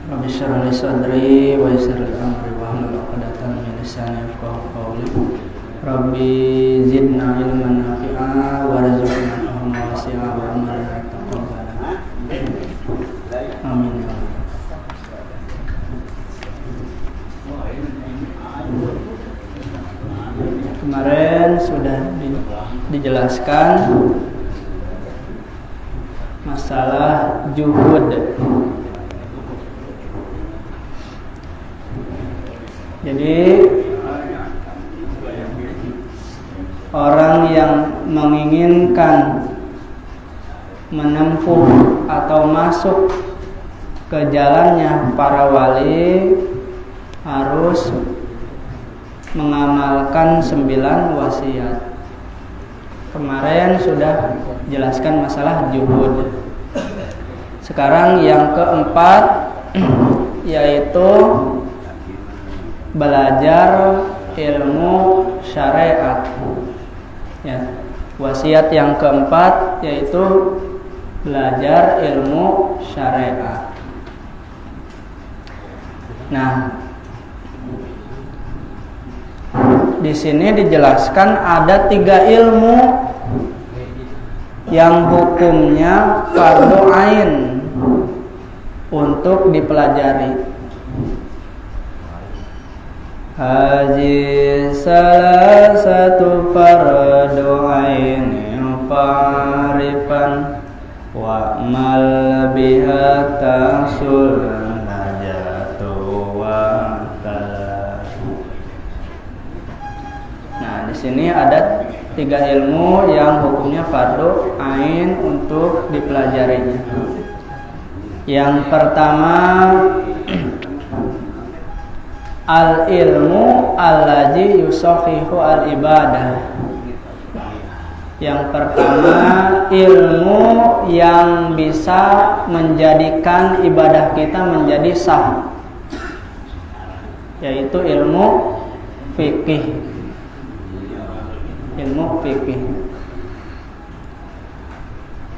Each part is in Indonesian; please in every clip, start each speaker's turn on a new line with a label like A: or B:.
A: Rabbi shrah li sadri wa yassir li amri wahlul 'uqdatam min lisani yafqahu qawli. Rabbi zidna ilman nafi'a warzuqna ilman wasi'a wa amalan taqabbala. Amin. Kemarin sudah dijelaskan masalah juhud. Jadi orang yang menginginkan menempuh atau masuk ke jalannya para wali harus mengamalkan 9 wasiat. Kemarin sudah jelaskan masalah juhud. Sekarang yang keempat yaitu belajar ilmu syariat. Ya, wasiat yang keempat yaitu belajar ilmu syariat. Nah, di sini dijelaskan ada 3 ilmu yang hukumnya fardu ain untuk dipelajari. Haji salah satu fardu ain farifan wa mal biha tasul najatu wa talah. Nah, di sini ada 3 ilmu yang hukumnya fardu ain untuk dipelajarinya. Yang pertama al-ilmu allazi yusahihu al-ibadah. Yang pertama ilmu yang bisa menjadikan ibadah kita menjadi sah, yaitu ilmu fikih. Ilmu fikih.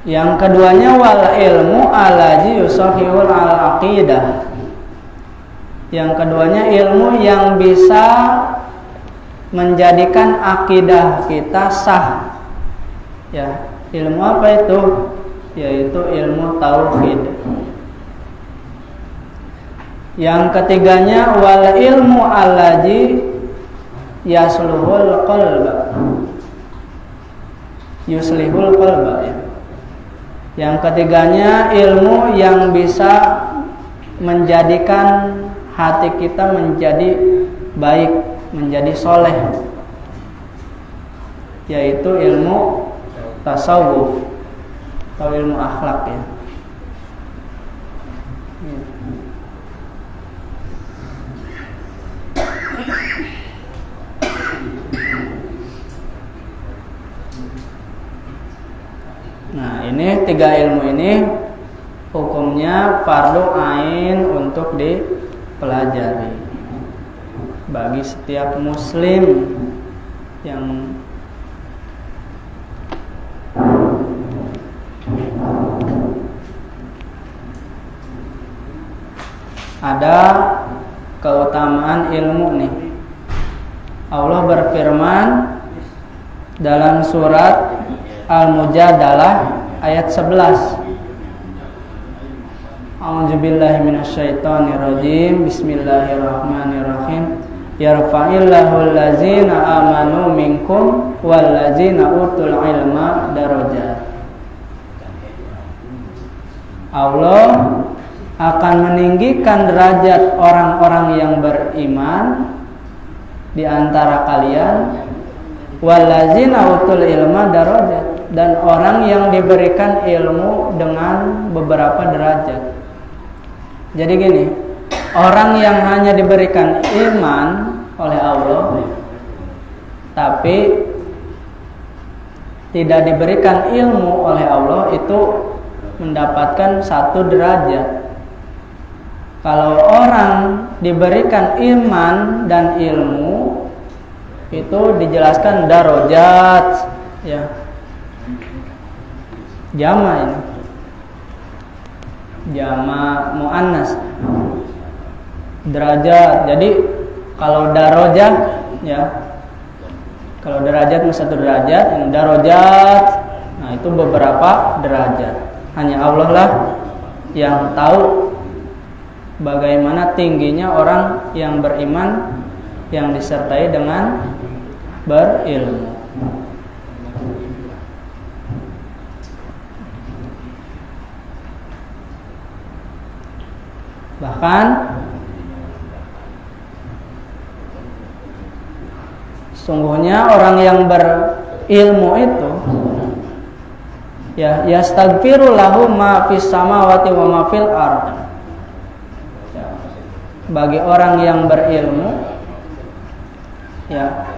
A: Yang keduanya wal ilmu allazi yusahihu al-aqidah. Yang keduanya ilmu yang bisa menjadikan akidah kita sah. Ya, ilmu apa itu? Yaitu ilmu tauhid. Yang ketiganya wal ilmu allazi yaslihul qalba. Yuslihul qalba, ya. Yang ketiganya ilmu yang bisa menjadikan hati kita menjadi baik, menjadi soleh, yaitu ilmu tasawuf atau ilmu akhlak, ya. Nah, ini 3 ilmu ini hukumnya fardu ain untuk dipelajari bagi setiap muslim yang ada keutamaan ilmu nih. Allah berfirman dalam surat Al-Mujadalah ayat 11. A'udzubillahi minasyaitonirrajim. Bismillahirrahmanirrahim. Yarfa'illahu allazina amanu minkum wallazina utul ilma darajat. Allah akan meninggikan derajat orang-orang yang beriman di antara kalian, wallazina utul ilma darajat, dan orang yang diberikan ilmu dengan beberapa derajat. Jadi gini, orang yang hanya diberikan iman oleh Allah tapi tidak diberikan ilmu oleh Allah itu mendapatkan 1 derajat. Kalau orang diberikan iman dan ilmu itu dijelaskan darajat, ya. Jama ini. Jama muannas. derajat. Jadi kalau darajat ya, kalau derajat satu derajat, yang darajat, nah itu beberapa derajat. Hanya Allah lah yang tahu bagaimana tingginya orang yang beriman yang disertai dengan berilmu. Bahkan sungguhnya orang yang berilmu itu ya yastaghfiru lahu ma fis samawati wa ma fil ardh. Ya, bagi orang yang berilmu ya,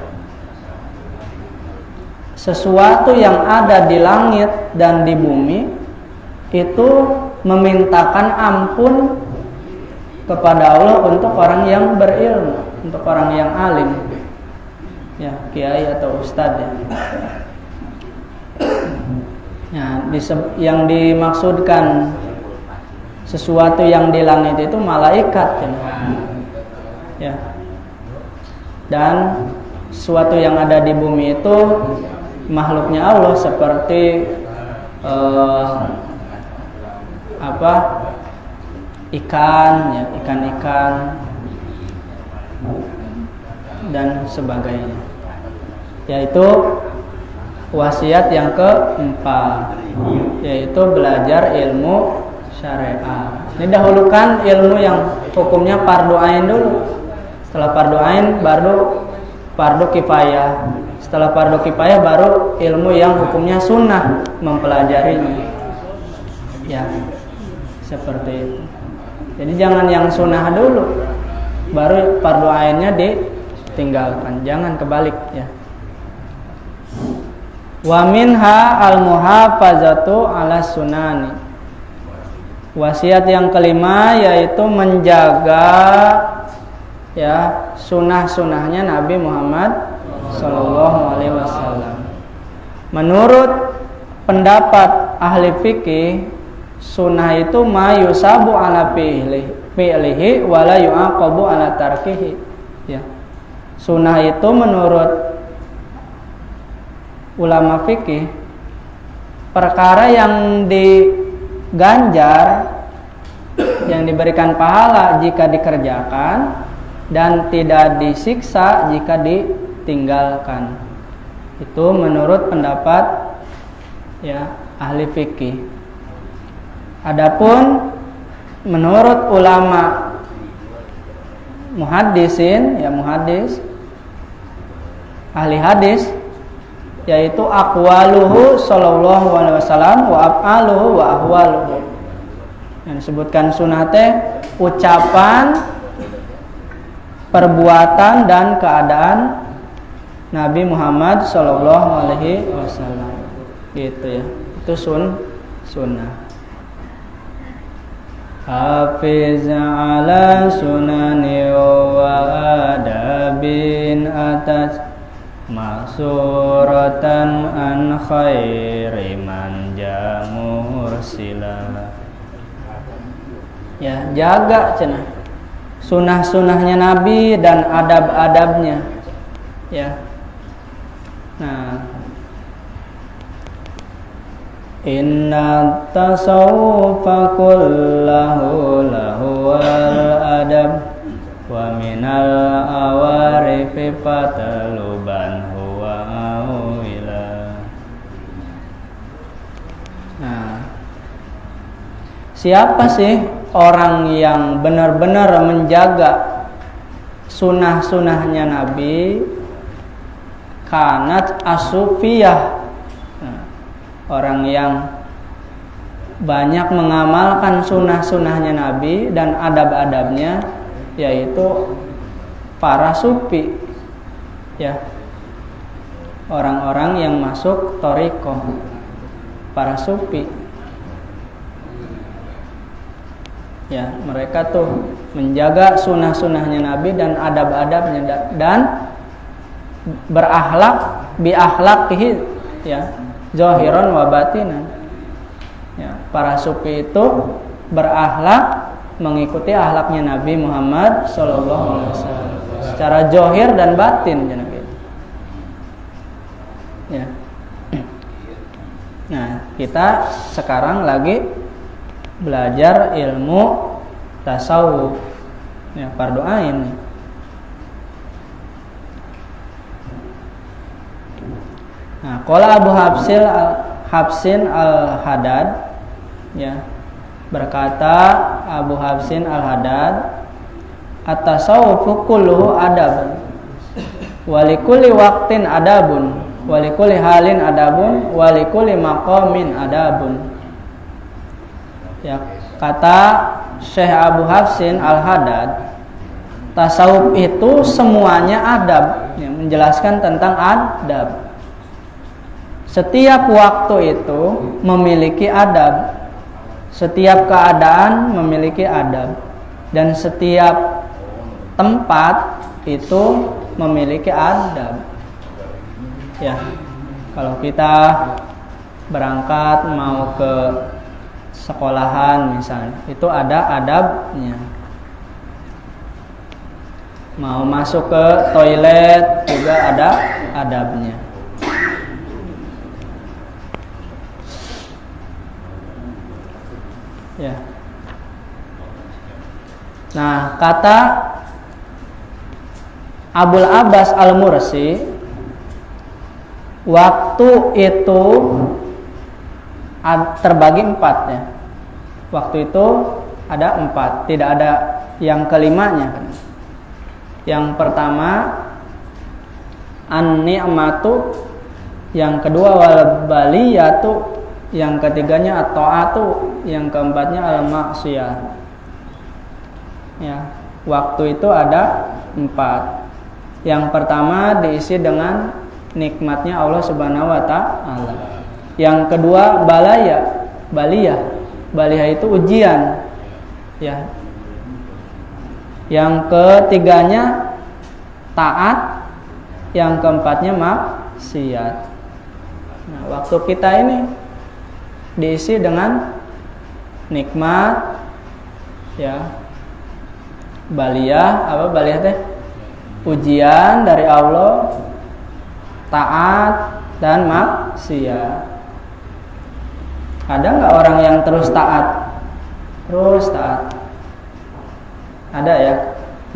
A: sesuatu yang ada di langit dan di bumi itu memintakan ampun kepada Allah untuk orang yang berilmu, untuk orang yang alim, ya kiai atau ustadz ya. Ya, yang dimaksudkan sesuatu yang di langit itu malaikat ya. Dan sesuatu yang ada di bumi itu makhluknya Allah seperti ikan ya, ikan-ikan dan sebagainya. Yaitu wasiat yang keempat, yaitu belajar ilmu syariat. Ini dahulukan ilmu yang hukumnya fardu ain dulu. Setelah fardu ain baru fardu kifayah. Setelah fardu kifayah baru ilmu yang hukumnya sunnah mempelajarinya. Ya, seperti itu. Jadi jangan yang sunnah dulu, baru fardu ainnya ditinggalkan. Jangan kebalik ya. Wa minha al-muhafazatu ala sunani. Wasiat yang kelima yaitu menjaga ya sunnah-sunnahnya Nabi Muhammad sallallahu alaihi wasallam. Menurut pendapat ahli fikih, sunnah itu ma yusabu ala fi'lihi wa la yu'aqabu ala tarkihi. Ya. Sunnah itu menurut ulama fikih perkara yang diganjar, yang diberikan pahala jika dikerjakan dan tidak disiksa jika ditinggalkan. Itu menurut pendapat ya ahli fikih. Adapun menurut ulama muhaddisin ya, muhaddis ahli hadis, yaitu aqwaluhu sallallahu alaihi wasallam wa af'aluhu wa ahwaluhu. Yang disebutkan sunnah teh ucapan, perbuatan dan keadaan Nabi Muhammad sallallahu alaihi wasallam. Gitu ya. Itu sunnah. Hafiz ala sunani wa adabin atas maksuratan an khairi man jamur sila. Ya, jaga cenah sunnah-sunnahnya Nabi dan adab-adabnya ya. Nah, inna tasawufa kullahu lahu al-adab wa minal awarifi fataluban huwa awila. Nah, siapa sih orang yang benar-benar menjaga sunnah-sunnahnya Nabi? Kanat asufiyah, orang yang banyak mengamalkan sunnah-sunnahnya Nabi dan adab-adabnya, yaitu para sufi ya, orang-orang yang masuk thariqah, para sufi ya. Mereka tuh menjaga sunnah-sunnahnya Nabi dan adab-adabnya dan berakhlak bi akhlaqihi ya, zahiran wa batinan ya. Para sufi itu berakhlak mengikuti akhlaknya Nabi Muhammad sallallahu alaihi wasallam secara zahir dan batin gitu. Ya. Nah, kita sekarang lagi belajar ilmu tasawuf. Ya, fardu ain nih. Nah, qala Abu Hafsin al-Haddad, ya, berkata Abu Hafsin al-Haddad, at-tasawufu kulluhu adab, wa likulli waqtin adabun, wa likulli halin adabun, wa likulli maqamin adabun. Ya, kata Syekh Abu Hafsin al-Haddad, tasawuf itu semuanya adab, ya, menjelaskan tentang adab. Setiap waktu itu memiliki adab, setiap keadaan memiliki adab, dan setiap tempat itu memiliki adab. Ya, kalau kita berangkat mau ke sekolahan misalnya, itu ada adabnya. Mau masuk ke toilet juga ada adabnya. Ya. Nah, kata Abul Abbas Al-Mursi, waktu itu terbagi 4 ya. Waktu itu ada 4, tidak ada yang kelimanya. Yang pertama an-ni'matu, yang kedua wal baliyatu, yang ketiganya at-ta'atu, yang keempatnya al-ma'siyah. Ya, waktu itu ada 4. Yang pertama diisi dengan nikmatnya Allah Subhanahu wa taala. Yang kedua baliyah itu ujian. Ya. Yang ketiganya taat, yang keempatnya maksiat. Nah, waktu kita ini diisi dengan nikmat, ya, baliyah teh? Ujian dari Allah, taat dan maksiat. Ada nggak orang yang terus taat? Ada ya,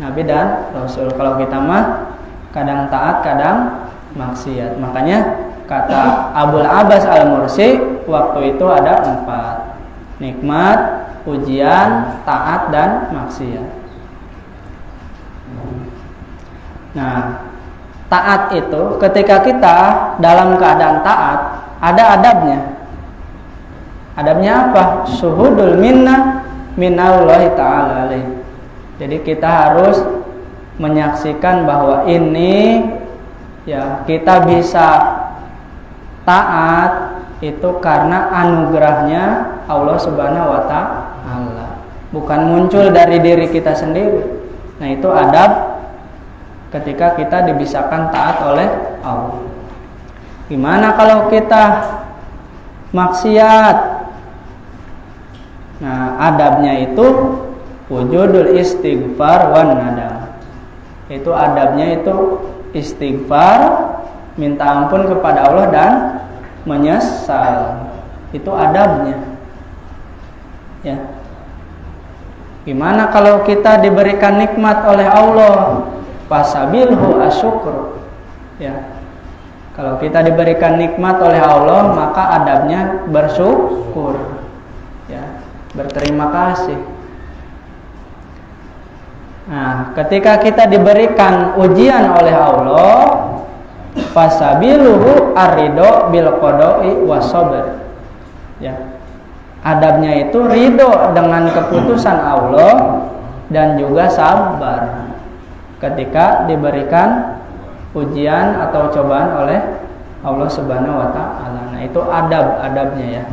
A: Nabi dan Rasul. Kalau kita mah kadang taat, kadang maksiat. Makanya kata Abul Abbas Al-Mursi, waktu itu ada 4: nikmat, ujian, taat, dan maksiat. Nah, taat itu ketika kita dalam keadaan taat, ada adabnya. Adabnya apa? Syuhudul minnah minallahi ta'ala alaih. Jadi kita harus menyaksikan bahwa ini, ya, kita bisa taat itu karena anugerahnya Allah Subhanahu wa taala, bukan muncul dari diri kita sendiri. Nah, itu adab ketika kita dibisakan taat oleh Allah. Gimana kalau kita maksiat? Nah, adabnya itu wujudul istighfar wan nadam. Itu adabnya itu istighfar, minta ampun kepada Allah dan menyesal. Itu adabnya. Ya. Gimana kalau kita diberikan nikmat oleh Allah? Fasabilhu asyukur. Ya. Kalau kita diberikan nikmat oleh Allah, maka adabnya bersyukur. Ya, berterima kasih. Nah, ketika kita diberikan ujian oleh Allah, fasabiluhu arido bil qada'i wasabr. Ya. Adabnya itu ridho dengan keputusan Allah dan juga sabar ketika diberikan ujian atau cobaan oleh Allah Subhanahu wa taala. Nah, itu adabnya ya.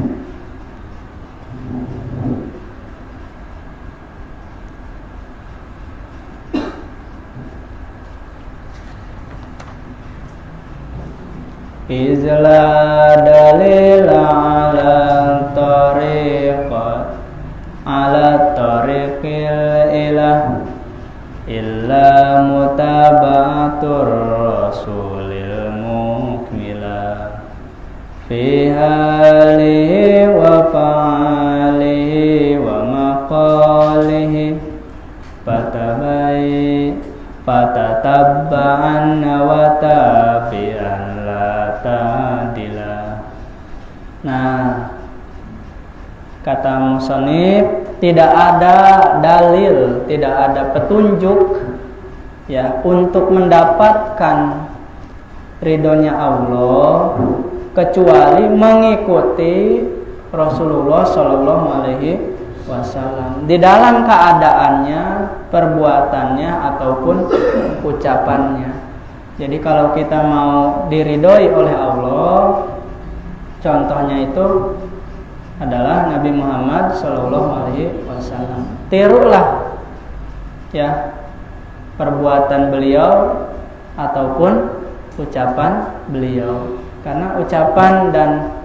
A: Izla dalil ala tariqat ala tariqi ilah illa mutaba'atur rasulil mukmila fi halihi wa fa'alihi wa maqalihi patatabba'an wa tabi'an la ta'dila. Nah, kata musannif, tidak ada dalil, tidak ada petunjuk ya untuk mendapatkan ridhonya Allah kecuali mengikuti Rasulullah Shallallahu Alaihi Wasallam di dalam keadaannya, perbuatannya ataupun ucapannya. Jadi kalau kita mau diridhoi oleh Allah, contohnya itu adalah Nabi Muhammad Shallallahu Alaihi Wasallam. Tirulah ya perbuatan beliau ataupun ucapan beliau, karena ucapan dan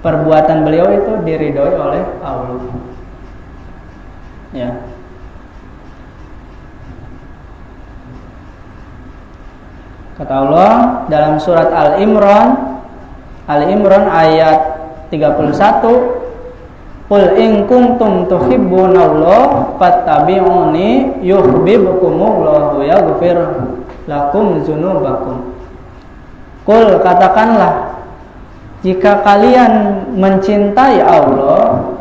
A: perbuatan beliau itu diridhoi oleh Allah. Ya. Kata Allah dalam surat Al-Imran ayat 31, Qul in kuntum tuhibbunallah fattabi'uni yuhibbukumullah wa yaghfir lakum dzunubakum. Qul, katakanlah, jika kalian mencintai Allah,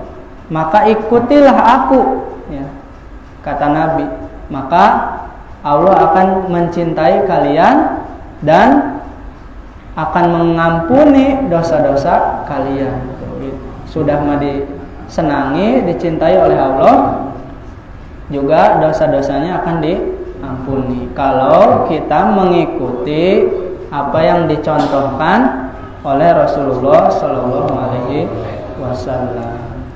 A: maka ikutilah aku, ya. Kata Nabi, maka Allah akan mencintai kalian dan akan mengampuni dosa-dosa kalian. Sudah disenangi, dicintai oleh Allah, juga dosa-dosanya akan diampuni kalau kita mengikuti apa yang dicontohkan oleh Rasulullah Sallallahu Alaihi Wasallam.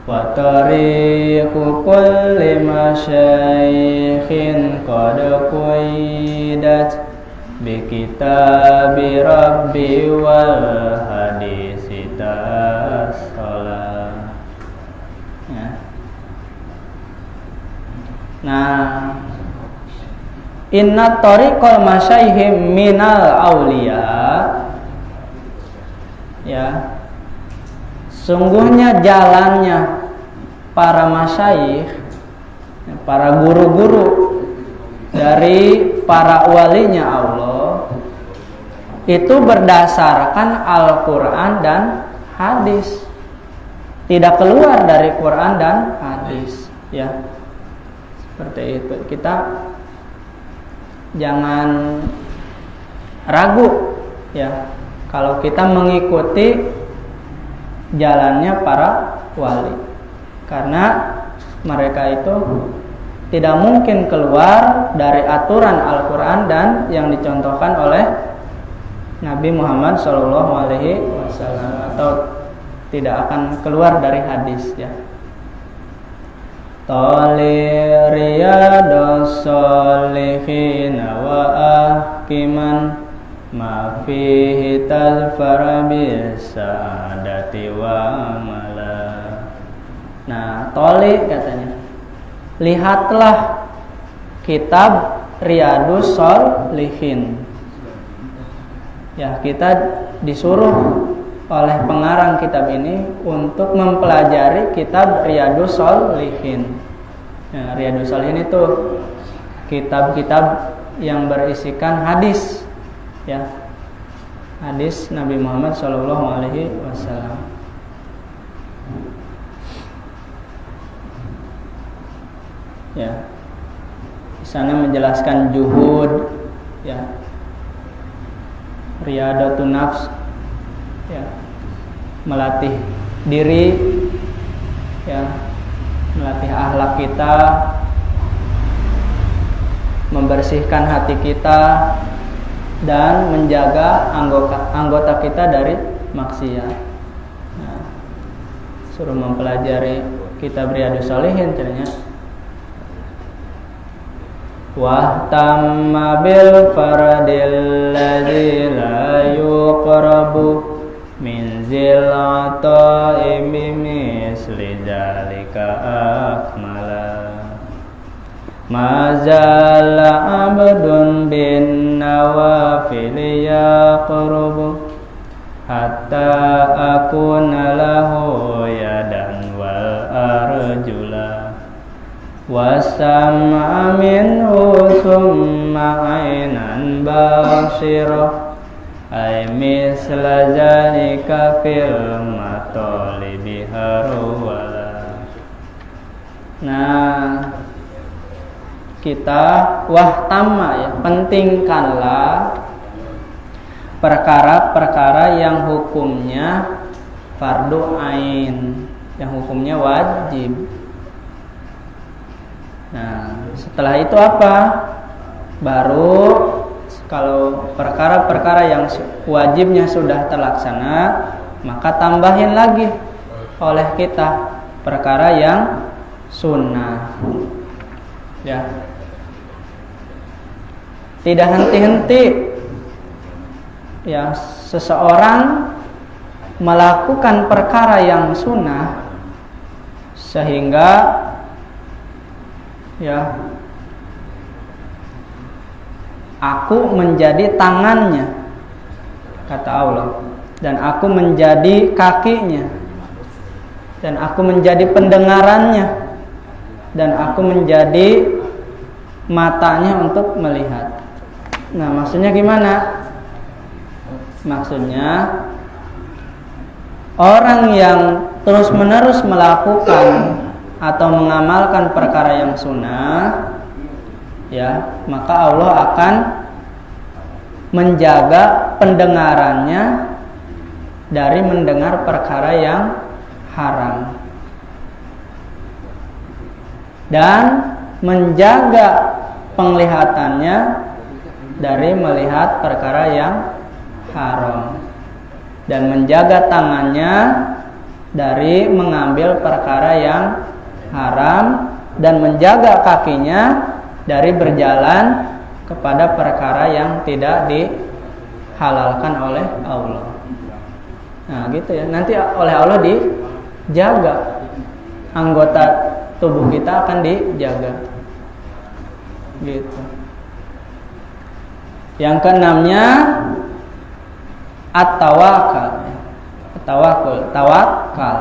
A: Wa tariqu kulli masyaikhin qad qidat bi kitabi rabbi wal hadisi tasala. Ya. Nah, inna tariqal masyaihim minal auliya, ya, sungguhnya jalannya para masyaikh, para guru-guru dari para walinya Allah itu berdasarkan Al-Quran dan hadis, tidak keluar dari Quran dan hadis, ya. Seperti itu. Kita jangan ragu, ya, kalau kita mengikuti jalannya para wali, karena mereka itu tidak mungkin keluar dari aturan Al-Quran dan yang dicontohkan oleh Nabi Muhammad SAW, atau tidak akan keluar dari hadis, ya. Tali riyadus sholihin wa ahkiman ma fihi tazfar bisadati wa mala. Nah, toli katanya, lihatlah kitab Riyadus Sholihin. Ya, kita disuruh oleh pengarang kitab ini untuk mempelajari kitab Riyadus Sholihin. Ya, Riyadus Sholihin itu kitab-kitab yang berisikan hadis, ya, hadis Nabi Muhammad SAW. Ya, di sana menjelaskan juhud, ya, riyadatun nafs, ya, melatih diri, ya, melatih akhlak kita, membersihkan hati kita, dan menjaga anggota kita dari maksiat. Nah, suruh mempelajari kitab Riyadus Sholihin caranya. Wa tamma bil faradil ladzi la yuqrabu min zil ata'i misli dzalika akmala. Mazala abdun bin nawafil yaqrubu hatta akuna lahu yadan wal arjula wasam'a minhu summa ainan basirah ay misla zalika fil matalibi harwala. Nah, kita wahtama ya, pentingkanlah perkara-perkara yang hukumnya fardu ain, yang hukumnya wajib. Nah, setelah itu apa? Baru kalau perkara-perkara yang wajibnya sudah terlaksana, maka tambahin lagi oleh kita perkara yang sunnah. Ya. Tidak henti-henti ya seseorang melakukan perkara yang sunnah sehingga ya aku menjadi tangannya, kata Allah, dan aku menjadi kakinya, dan aku menjadi pendengarannya, dan aku menjadi matanya untuk melihat. Nah, maksudnya gimana? Maksudnya orang yang terus-menerus melakukan atau mengamalkan perkara yang sunnah, ya, maka Allah akan menjaga pendengarannya dari mendengar perkara yang haram dan menjaga penglihatannya dari melihat perkara yang haram dan menjaga tangannya dari mengambil perkara yang haram dan menjaga kakinya dari berjalan kepada perkara yang tidak dihalalkan oleh Allah. Nah, gitu ya. Nanti oleh Allah dijaga, anggota tubuh kita akan dijaga. Gitu. Yang keenamnya at-tawakal. Tawakal.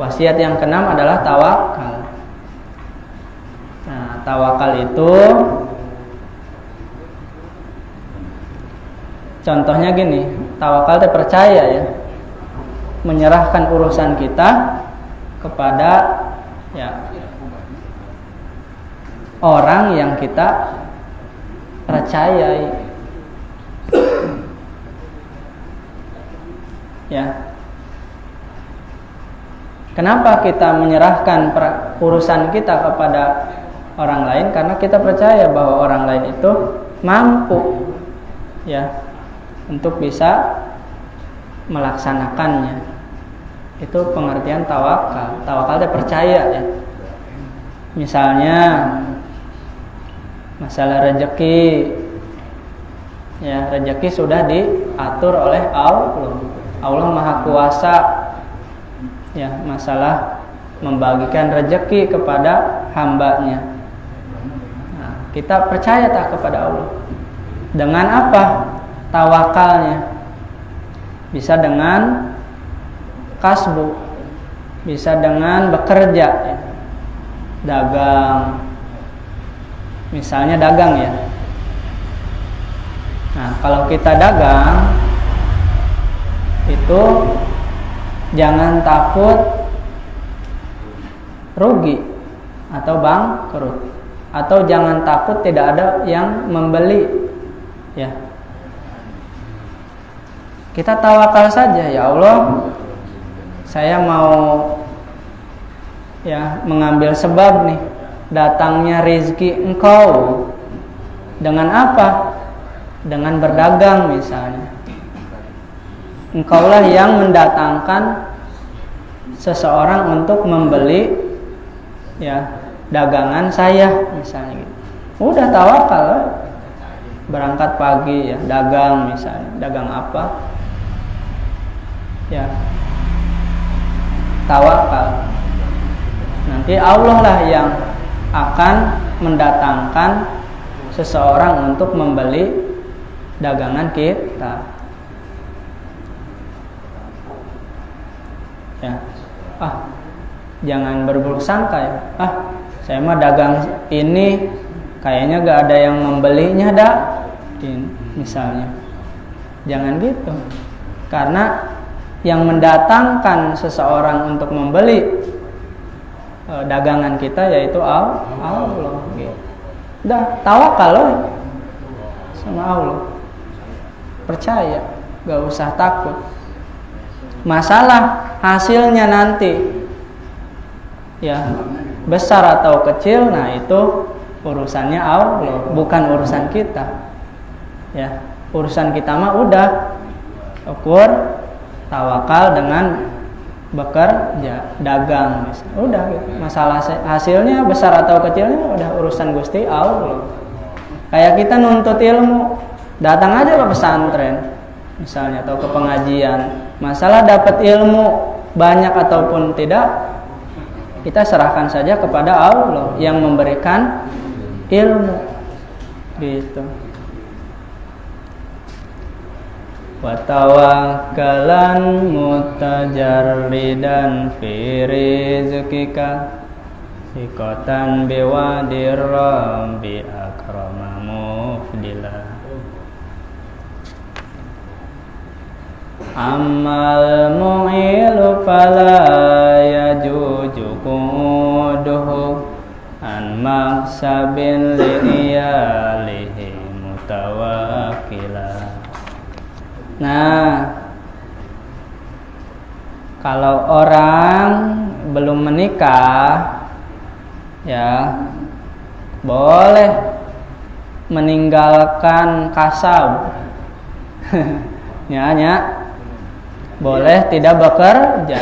A: Wasiat yang keenam adalah tawakal. Nah, tawakal itu contohnya gini, tawakal itu percaya ya, menyerahkan urusan kita kepada ya orang yang kita percayai. Ya. Kenapa kita menyerahkan urusan kita kepada orang lain? Karena kita percaya bahwa orang lain itu mampu ya untuk bisa melaksanakannya. Itu pengertian tawakal. Tawakal itu percaya ya. Misalnya masalah rezeki, ya rezeki sudah diatur oleh Allah. Allah Maha Kuasa. Ya, masalah membagikan rezeki kepada hambanya. Nah, kita percaya tak kepada Allah. Dengan apa? Tawakalnya. Bisa dengan kasbu, bisa dengan bekerja, ya. Dagang. Misalnya dagang ya. Nah, kalau kita dagang itu jangan takut rugi atau bangkrut, atau jangan takut tidak ada yang membeli. Ya. Kita tawakal saja, ya Allah, saya mau ya mengambil sebab nih datangnya rezeki Engkau. Dengan apa? Dengan berdagang misalnya. Engkaulah yang mendatangkan seseorang untuk membeli ya dagangan saya misalnya gitu. Udah tawakal, berangkat pagi ya dagang misalnya, dagang apa? Ya. tawakal. Nanti Allah lah yang akan mendatangkan seseorang untuk membeli dagangan kita. Ya, jangan berburuk sangka ya. Saya mah dagang ini kayaknya gak ada yang membelinya dah. Misalnya, jangan gitu. Karena yang mendatangkan seseorang untuk membeli dagangan kita yaitu Allah. Gitu. Dah tawakal loh sama Allah. Percaya, gak usah takut. Masalah hasilnya nanti ya besar atau kecil, nah itu urusannya Allah, bukan urusan kita. Ya, urusan kita mah udah ukur tawakal dengan bekerja, dagang, udah gitu. Masalah hasilnya besar atau kecilnya udah urusan Gusti Allah. Kayak kita nuntut ilmu, datang aja ke pesantren misalnya atau ke pengajian. Masalah dapat ilmu banyak ataupun tidak, kita serahkan saja kepada Allah yang memberikan ilmu. Gitu. Wa tawakkalan mutajarridan fi rizqika siqatan biwadir rabbi akrama mufdila. Amal mu'ilu fala yajuju quduhu an maksabin li'iyalihi mutawakkila. Nah, kalau orang belum menikah ya boleh meninggalkan kasab. Ya. Boleh tidak bekerja,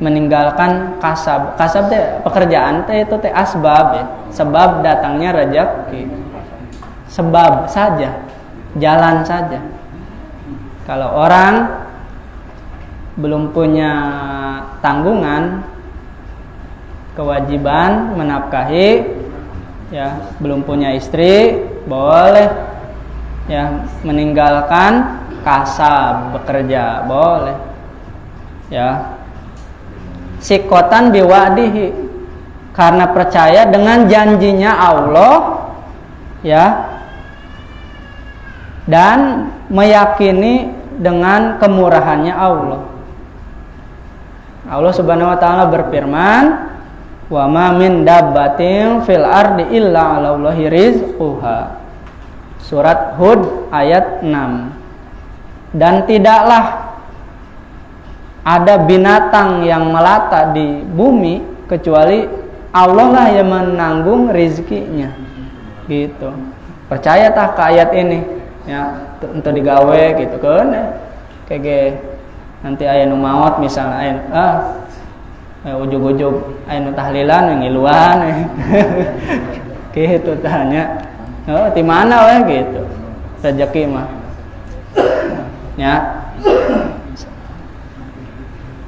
A: meninggalkan kasab. Kasab teh pekerjaan teh itu teh asbab ya. Sebab datangnya rezeki. Sebab saja, jalan saja. Kalau orang belum punya tanggungan, kewajiban menafkahi, ya belum punya istri, boleh ya meninggalkan kasab, bekerja boleh ya. Sikotan biwadihi, karena percaya dengan janjinya Allah ya, dan meyakini dengan kemurahannya Allah. Allah Subhanahu wa taala berfirman, wa ma min dabbatin fil ardi illa 'alallahi rizquha. Surat Hud ayat 6. Dan tidaklah ada binatang yang melata di bumi kecuali Allah lah yang menanggung rezekinya. Gitu. Percaya tak ke ayat ini? Ya, untuk digawe gitu kan. Kayak nanti aya nu maot misalnya ujug-ujug aya nu tahlilan yang ngiluan. Gitu tanya. Oh, di mana we gitu. Rezeki mah. Ya.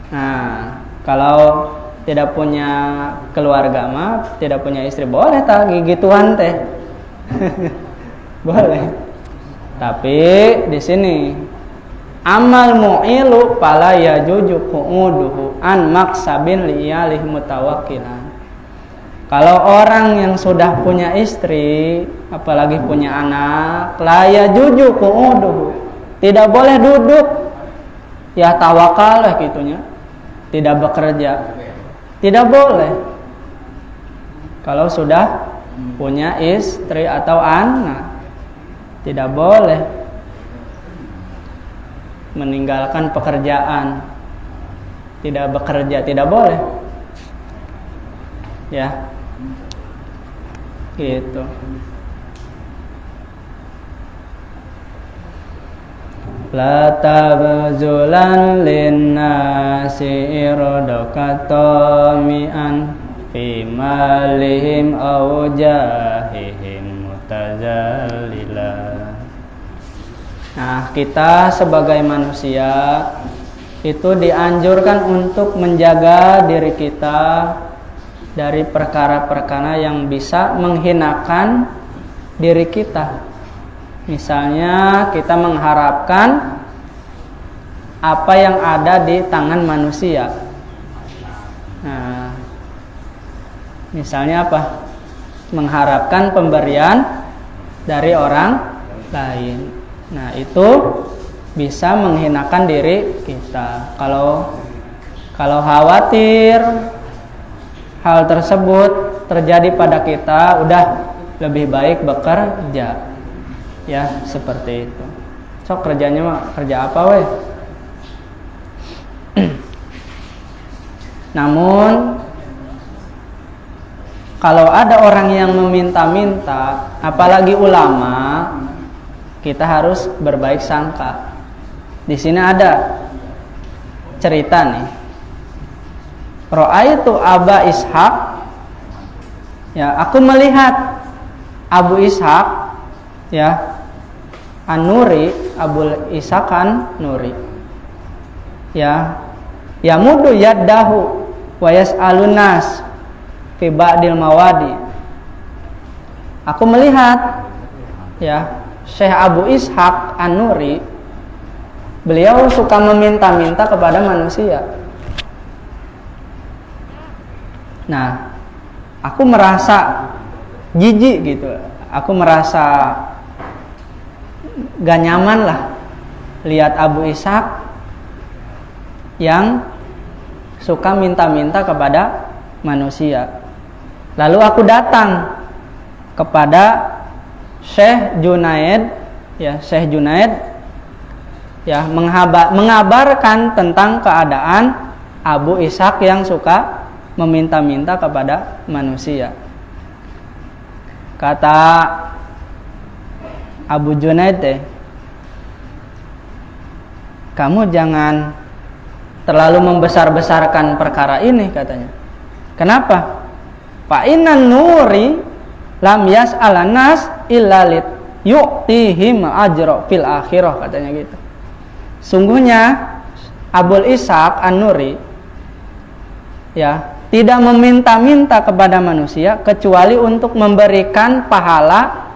A: Nah, kalau tidak punya keluarga mah, tidak punya istri boleh tak gituan teh. Boleh. Tapi di sini amal mu'ilu fala yajuju qu'uduhu an maksabin liyalih mutawakkilan. Kalau orang yang sudah punya istri, apalagi punya anak, la yajuju qu'uduhu, tidak boleh duduk ya tawakal lah gitunya, tidak bekerja, tidak boleh. Kalau sudah punya istri atau anak, tidak boleh meninggalkan pekerjaan, tidak bekerja, tidak boleh ya gitu. La tabzulan linnasi irdakatami'an fi malihim aw jahihim mutazallila. Nah, kita sebagai manusia itu dianjurkan untuk menjaga diri kita dari perkara-perkara yang bisa menghinakan diri kita. Misalnya kita mengharapkan apa yang ada di tangan manusia. Nah, misalnya apa? Mengharapkan pemberian dari orang lain. Nah, itu bisa menghinakan diri kita. Kalau khawatir hal tersebut terjadi pada kita, udah lebih baik bekerja. Ya, seperti itu. Sok kerjanya mah kerja apa weh? Namun kalau ada orang yang meminta-minta, apalagi ulama, kita harus berbaik sangka. Di sini ada cerita nih. Ra'aitu Aba Ishaq, ya, aku melihat Abu Ishaq, ya, An-Nuri, Abu Ishaq An-Nuri, ya, yamudu yaddahu wa yas'alun nas fi ba'dil mawadi. Aku melihat, ya, Syekh Abu Ishaq An-Nuri, beliau suka meminta-minta kepada manusia. Nah, aku merasa jijik gitu. Aku merasa gak nyaman lah lihat Abu Ishaq yang suka minta-minta kepada manusia. Lalu aku datang kepada Syekh Junaid, ya, Syekh Junaid, ya, mengabarkan tentang keadaan Abu Ishaq yang suka meminta-minta kepada manusia. Kata Abu Junaid, kamu jangan terlalu membesar-besarkan perkara ini, katanya. Kenapa? Fa innan nuri lam yas'alan nas illa lit yu'tihim ajra fil akhirah, katanya gitu. Sungguhnya Abu Ishaq An-Nuri, ya, tidak meminta-minta kepada manusia kecuali untuk memberikan pahala,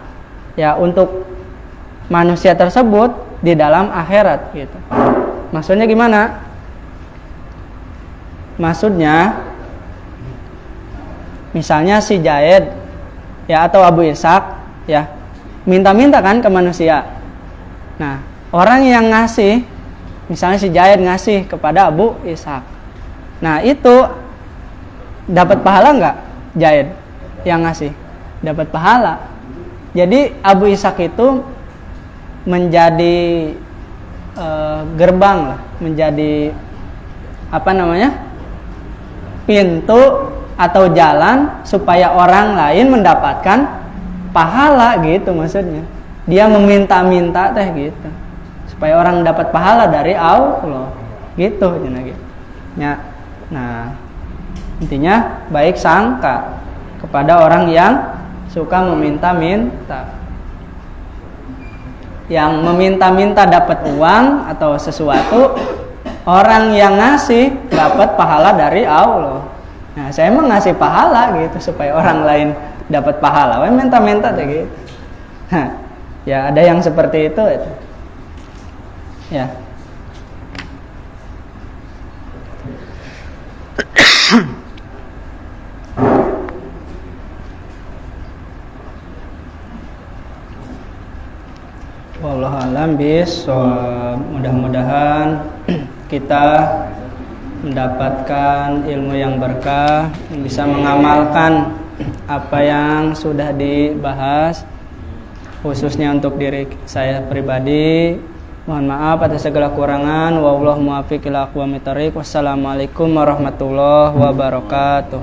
A: ya, untuk manusia tersebut di dalam akhirat gitu. Maksudnya gimana? Maksudnya misalnya si Jaid, ya, atau Abu Ishaq, ya, minta-minta kan ke manusia. Nah, orang yang ngasih, misalnya si Jaid ngasih kepada Abu Ishaq, nah itu dapat pahala nggak? Jaid yang ngasih dapat pahala. Jadi Abu Ishaq itu menjadi gerbang lah, menjadi apa namanya, pintu atau jalan supaya orang lain mendapatkan pahala gitu. Maksudnya dia meminta-minta teh gitu supaya orang dapat pahala dari Allah gitu, ya. Nah, intinya baik sangka kepada orang yang suka meminta-minta. Yang meminta-minta dapat uang atau sesuatu, orang yang ngasih dapat pahala dari Allah. Nah, saya emang ngasih pahala gitu supaya orang lain dapat pahala. Wah, minta-minta deh gitu. Ya, ada yang seperti itu. Ya. Wallahu a'lam bishawab. Mudah-mudahan kita mendapatkan ilmu yang berkah, bisa mengamalkan apa yang sudah dibahas, khususnya untuk diri saya pribadi. Mohon maaf atas segala kurangan. Wallahu muwaffiq ila aqwamit thoriq. Wassalamualaikum warahmatullahi wabarakatuh.